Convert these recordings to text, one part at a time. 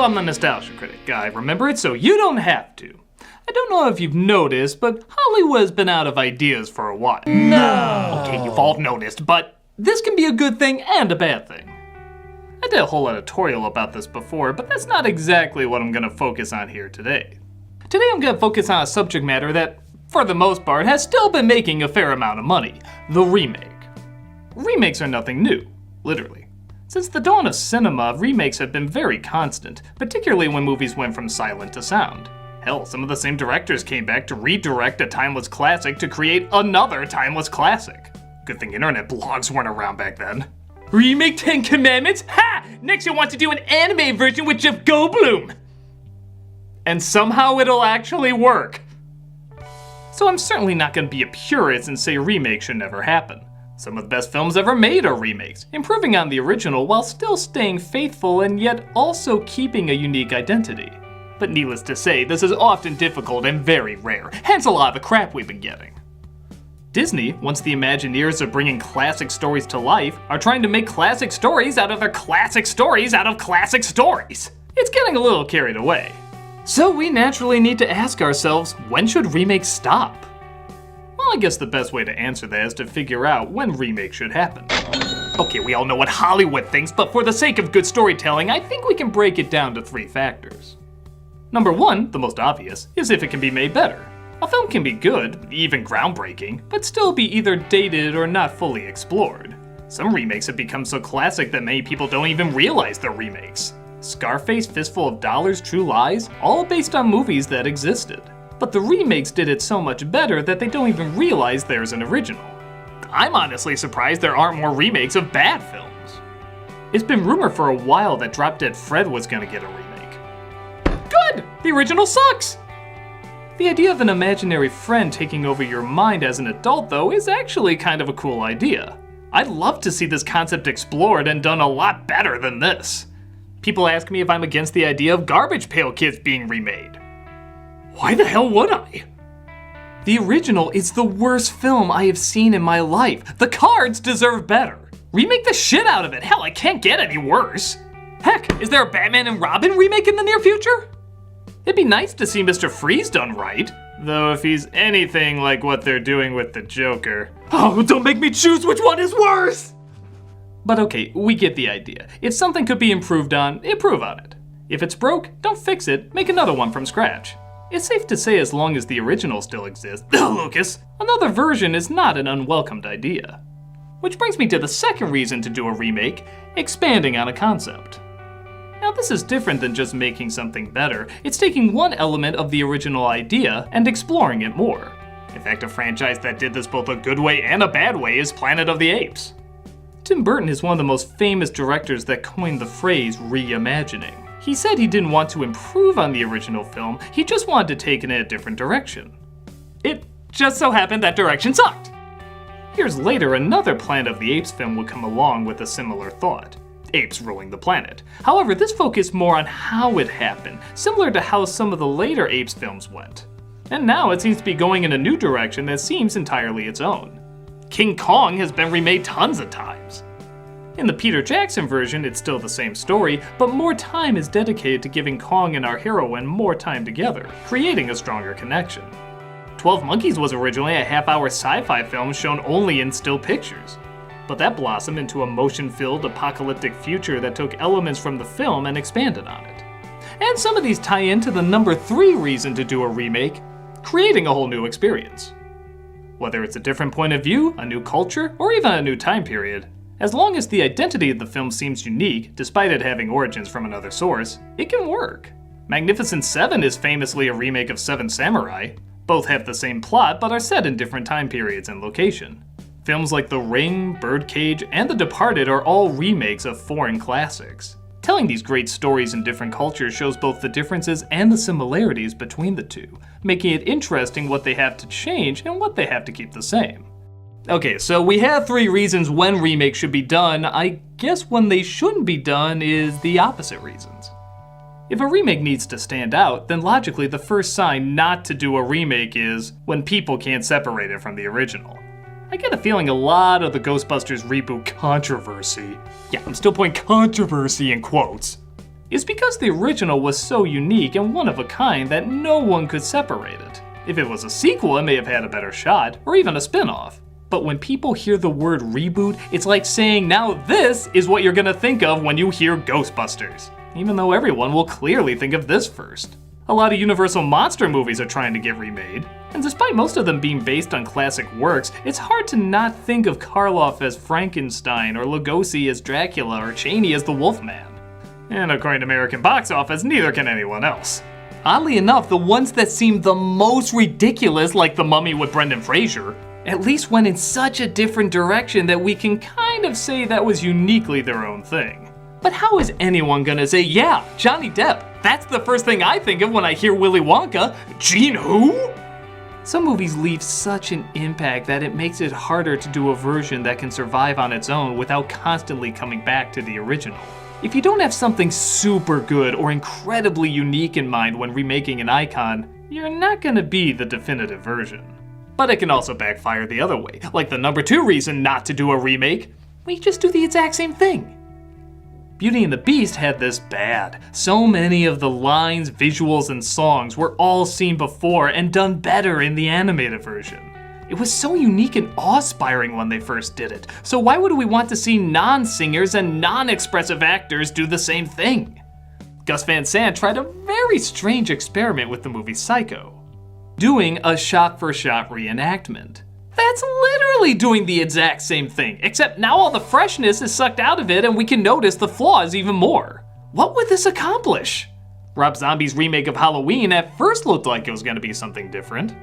I'm the Nostalgia Critic guy. Remember it so you don't have to. I don't know if you've noticed, but Hollywood's been out of ideas for a while. No! Okay, you've all noticed, but this can be a good thing and a bad thing. I did a whole editorial about this before, but that's not exactly what I'm gonna focus on here today. Today I'm gonna focus on a subject matter that, for the most part, has still been making a fair amount of money: the remake. Remakes are nothing new, literally. Since the dawn of cinema, remakes have been very constant, particularly when movies went from silent to sound. Hell, some of the same directors came back to redirect a timeless classic to create another timeless classic. Good thing internet blogs weren't around back then. Remake 10 Commandments? Ha! Next you want to do an anime version with Jeff Goldblum! And somehow it'll actually work. So I'm certainly not gonna be a purist and say remakes should never happen. Some of the best films ever made are remakes, improving on the original while still staying faithful and yet also keeping a unique identity. But needless to say, this is often difficult and very rare, hence a lot of the crap we've been getting. Disney, once the Imagineers of bringing classic stories to life, are trying to make classic stories out of their classic stories out of classic stories. It's getting a little carried away. So we naturally need to ask ourselves, when should remakes stop? Well, I guess the best way to answer that is to figure out when remakes should happen. Okay, we all know what Hollywood thinks, but for the sake of good storytelling, I think we can break it down to 3 factors. Number 1, the most obvious, is if it can be made better. A film can be good, even groundbreaking, but still be either dated or not fully explored. Some remakes have become so classic that many people don't even realize they're remakes. Scarface, Fistful of Dollars, True Lies, all based on movies that existed. But the remakes did it so much better that they don't even realize there's an original. I'm honestly surprised there aren't more remakes of bad films. It's been rumored for a while that Drop Dead Fred was gonna get a remake. Good! The original sucks! The idea of an imaginary friend taking over your mind as an adult, though, is actually kind of a cool idea. I'd love to see this concept explored and done a lot better than this. People ask me if I'm against the idea of Garbage Pail Kids being remade. Why the hell would I? The original is the worst film I have seen in my life. The cards deserve better. Remake the shit out of it. Hell, it can't get any worse. Heck, is there a Batman and Robin remake in the near future? It'd be nice to see Mr. Freeze done right. Though if he's anything like what they're doing with the Joker. Oh, don't make me choose which one is worse! But okay, we get the idea. If something could be improved on, improve on it. If it's broke, don't fix it, make another one from scratch. It's safe to say as long as the original still exists, Lucas, another version is not an unwelcomed idea. Which brings me to the second reason to do a remake, expanding on a concept. Now this is different than just making something better, it's taking one element of the original idea and exploring it more. In fact, a franchise that did this both a good way and a bad way is Planet of the Apes. Tim Burton is one of the most famous directors that coined the phrase reimagining. He said he didn't want to improve on the original film, he just wanted to take it in a different direction. It just so happened that direction sucked. Years later, another Planet of the Apes film would come along with a similar thought. Apes ruling the planet. However, this focused more on how it happened, similar to how some of the later Apes films went. And now it seems to be going in a new direction that seems entirely its own. King Kong has been remade tons of times. In the Peter Jackson version, it's still the same story, but more time is dedicated to giving Kong and our heroine more time together, creating a stronger connection. 12 Monkeys was originally a half-hour sci-fi film shown only in still pictures. But that blossomed into a motion-filled, apocalyptic future that took elements from the film and expanded on it. And some of these tie into the number 3 reason to do a remake, creating a whole new experience. Whether it's a different point of view, a new culture, or even a new time period, as long as the identity of the film seems unique, despite it having origins from another source, it can work. Magnificent Seven is famously a remake of Seven Samurai. Both have the same plot, but are set in different time periods and location. Films like The Ring, Birdcage, and The Departed are all remakes of foreign classics. Telling these great stories in different cultures shows both the differences and the similarities between the two, making it interesting what they have to change and what they have to keep the same. Okay, so we have 3 reasons when remakes should be done. I guess when they shouldn't be done is the opposite reasons. If a remake needs to stand out, then logically the first sign not to do a remake is when people can't separate it from the original. I get a feeling a lot of the Ghostbusters reboot controversy, yeah, I'm still putting controversy in quotes, is because the original was so unique and one of a kind that no one could separate it. If it was a sequel, it may have had a better shot, or even a spin-off. But when people hear the word reboot, it's like saying, now this is what you're gonna think of when you hear Ghostbusters. Even though everyone will clearly think of this first. A lot of Universal monster movies are trying to get remade, and despite most of them being based on classic works, it's hard to not think of Karloff as Frankenstein, or Lugosi as Dracula, or Chaney as the Wolfman. And according to American box office, neither can anyone else. Oddly enough, the ones that seem the most ridiculous, like The Mummy with Brendan Fraser, at least went in such a different direction that we can kind of say that was uniquely their own thing. But how is anyone gonna say, yeah, Johnny Depp, that's the first thing I think of when I hear Willy Wonka, Gene who? Some movies leave such an impact that it makes it harder to do a version that can survive on its own without constantly coming back to the original. If you don't have something super good or incredibly unique in mind when remaking an icon, you're not gonna be the definitive version. But it can also backfire the other way, like the number 2 reason not to do a remake, we just do the exact same thing. Beauty and the Beast had this bad. So many of the lines, visuals, and songs were all seen before and done better in the animated version. It was so unique and awe-inspiring when they first did it, so why would we want to see non-singers and non-expressive actors do the same thing? Gus Van Sant tried a very strange experiment with the movie Psycho, doing a shot-for-shot reenactment. That's literally doing the exact same thing, except now all the freshness is sucked out of it and we can notice the flaws even more. What would this accomplish? Rob Zombie's remake of Halloween at first looked like it was going to be something different,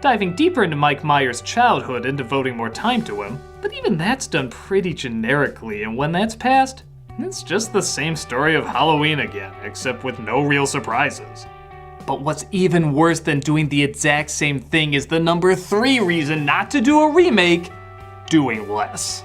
diving deeper into Mike Myers' childhood and devoting more time to him, but even that's done pretty generically, and when that's passed, it's just the same story of Halloween again, except with no real surprises. But what's even worse than doing the exact same thing is the number 3 reason not to do a remake, doing less.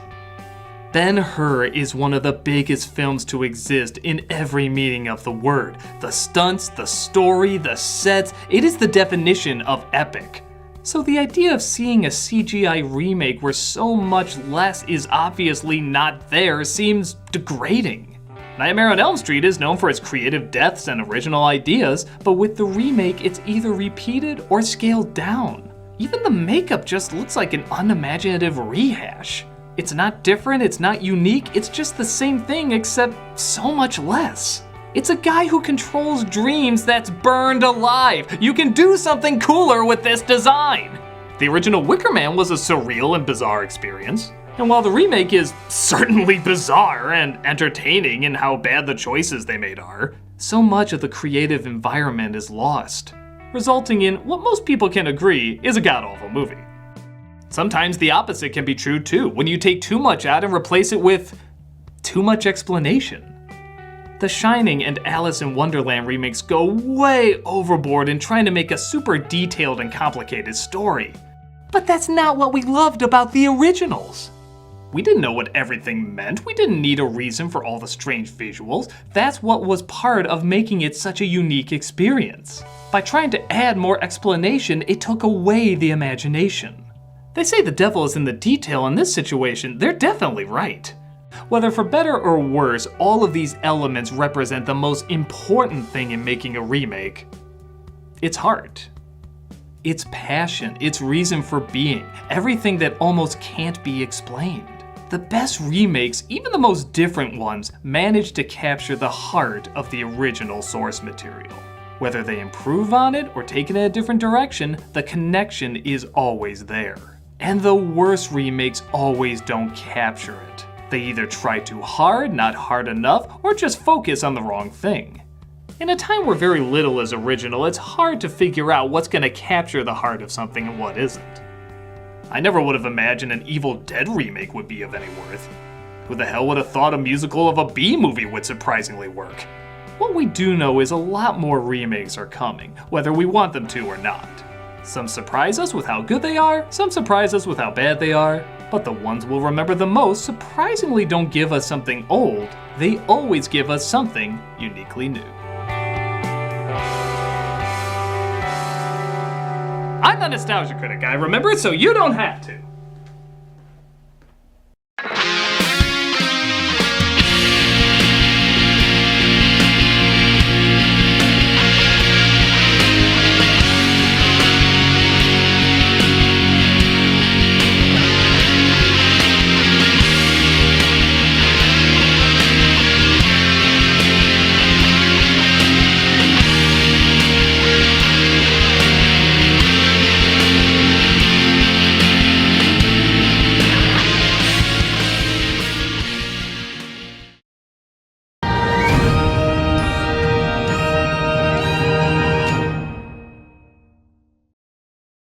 Ben-Hur is one of the biggest films to exist in every meaning of the word. The stunts, the story, the sets, it is the definition of epic. So the idea of seeing a CGI remake where so much less is obviously not there seems degrading. Nightmare on Elm Street is known for its creative depths and original ideas, but with the remake it's either repeated or scaled down. Even the makeup just looks like an unimaginative rehash. It's not different, it's not unique, it's just the same thing except so much less. It's a guy who controls dreams that's burned alive. You can do something cooler with this design. The original Wicker Man was a surreal and bizarre experience. And while the remake is certainly bizarre and entertaining in how bad the choices they made are, so much of the creative environment is lost, resulting in what most people can agree is a god-awful movie. Sometimes the opposite can be true too, when you take too much out and replace it with too much explanation. The Shining and Alice in Wonderland remakes go way overboard in trying to make a super detailed and complicated story. But that's not what we loved about the originals. We didn't know what everything meant, we didn't need a reason for all the strange visuals. That's what was part of making it such a unique experience. By trying to add more explanation, it took away the imagination. They say the devil is in the detail in this situation, they're definitely right. Whether for better or worse, all of these elements represent the most important thing in making a remake. It's heart. It's passion, it's reason for being, everything that almost can't be explained. The best remakes, even the most different ones, manage to capture the heart of the original source material. Whether they improve on it or take it in a different direction, the connection is always there. And the worst remakes always don't capture it. They either try too hard, not hard enough, or just focus on the wrong thing. In a time where very little is original, it's hard to figure out what's going to capture the heart of something and what isn't. I never would have imagined an Evil Dead remake would be of any worth. Who the hell would have thought a musical of a B movie would surprisingly work? What we do know is a lot more remakes are coming, whether we want them to or not. Some surprise us with how good they are, some surprise us with how bad they are, but the ones we'll remember the most surprisingly don't give us something old, they always give us something uniquely new. I'm the Nostalgia Critic, I remember, so you don't have to.